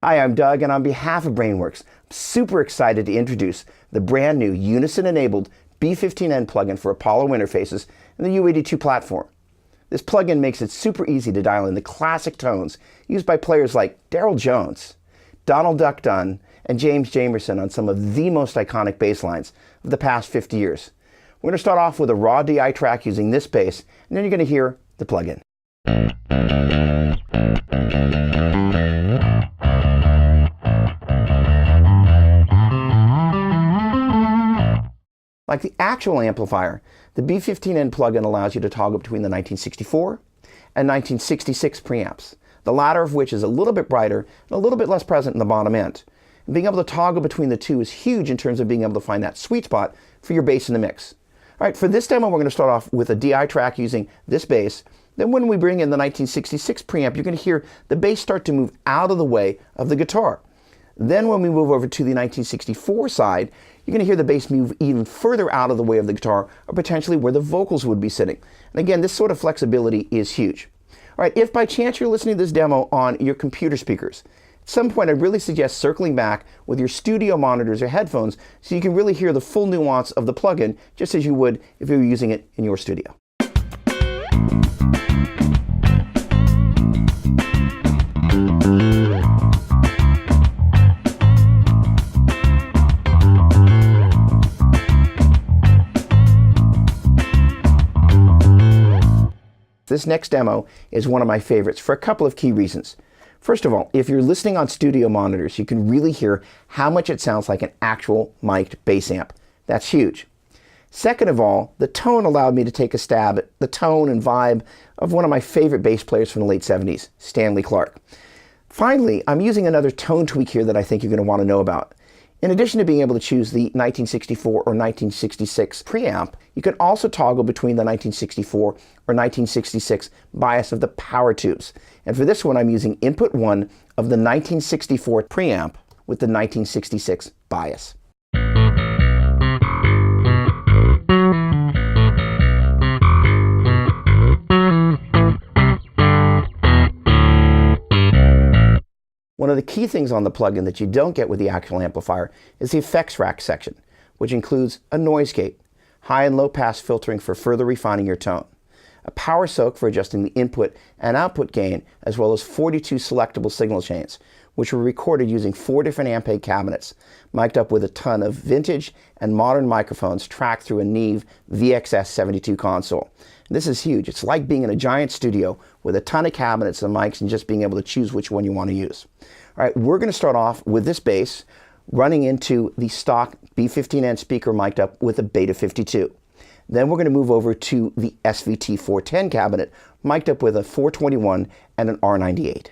Hi, I'm Doug, and on behalf of Brainworx, I'm super excited to introduce the brand new Unison-enabled B15N plugin for Apollo interfaces in the UAD2 platform. This plugin makes it super easy to dial in the classic tones used by players like Daryl Jones, Donald Duck Dunn, and James Jamerson on some of the most iconic bass lines of the past 50 years. We're going to start off with a raw DI track using this bass, and then you're going to hear the plugin. Like the actual amplifier, the B15N plugin allows you to toggle between the 1964 and 1966 preamps, the latter of which is a little bit brighter and a little bit less present in the bottom end. And being able to toggle between the two is huge in terms of being able to find that sweet spot for your bass in the mix. All right, for this demo, we're going to start off with a DI track using this bass. Then when we bring in the 1966 preamp, you're going to hear the bass start to move out of the way of the guitar. Then when we move over to the 1964 side, you're going to hear the bass move even further out of the way of the guitar, or potentially where the vocals would be sitting. And again, this sort of flexibility is huge. All right, if by chance you're listening to this demo on your computer speakers, at some point I'd really suggest circling back with your studio monitors or headphones so you can really hear the full nuance of the plugin, just as you would if you were using it in your studio. This next demo is one of my favorites for a couple of key reasons. First of all, if you're listening on studio monitors, you can really hear how much it sounds like an actual mic'd bass amp. That's huge. Second of all, the tone allowed me to take a stab at the tone and vibe of one of my favorite bass players from the late 70s, Stanley Clarke. Finally, I'm using another tone tweak here that I think you're going to want to know about. In addition to being able to choose the 1964 or 1966 preamp, you can also toggle between the 1964 or 1966 bias of the power tubes. And for this one, I'm using input 1 of the 1964 preamp with the 1966 bias. One of the key things on the plugin that you don't get with the actual amplifier is the effects rack section, which includes a noise gate, high and low pass filtering for further refining your tone, a power soak for adjusting the input and output gain, as well as 42 selectable signal chains, which were recorded using 4 different Ampeg cabinets, mic'd up with a ton of vintage and modern microphones tracked through a Neve VXS72 console. And this is huge. It's like being in a giant studio with a ton of cabinets and mics and just being able to choose which one you want to use. All right, we're going to start off with this bass running into the stock B15N speaker mic'd up with a Beta 52. Then we're going to move over to the SVT 410 cabinet mic'd up with a 421 and an R98.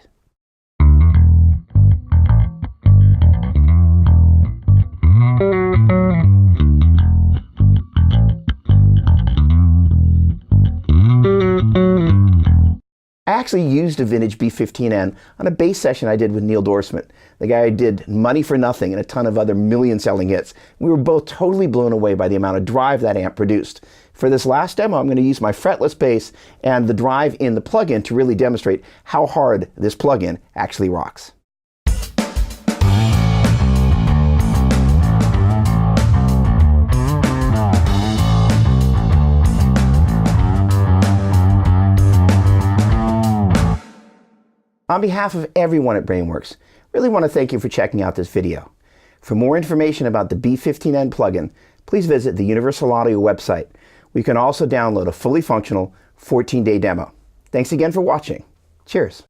I actually used a vintage B15N on a bass session I did with Neil Dorsman, the guy who did Money for Nothing and a ton of other million-selling hits. We were both totally blown away by the amount of drive that amp produced. For this last demo, I'm going to use my fretless bass and the drive in the plugin to really demonstrate how hard this plugin actually rocks. On behalf of everyone at Brainworx, I really want to thank you for checking out this video. For more information about the B15N plugin, please visit the Universal Audio website, where you can also download a fully functional 14-day demo. Thanks again for watching. Cheers.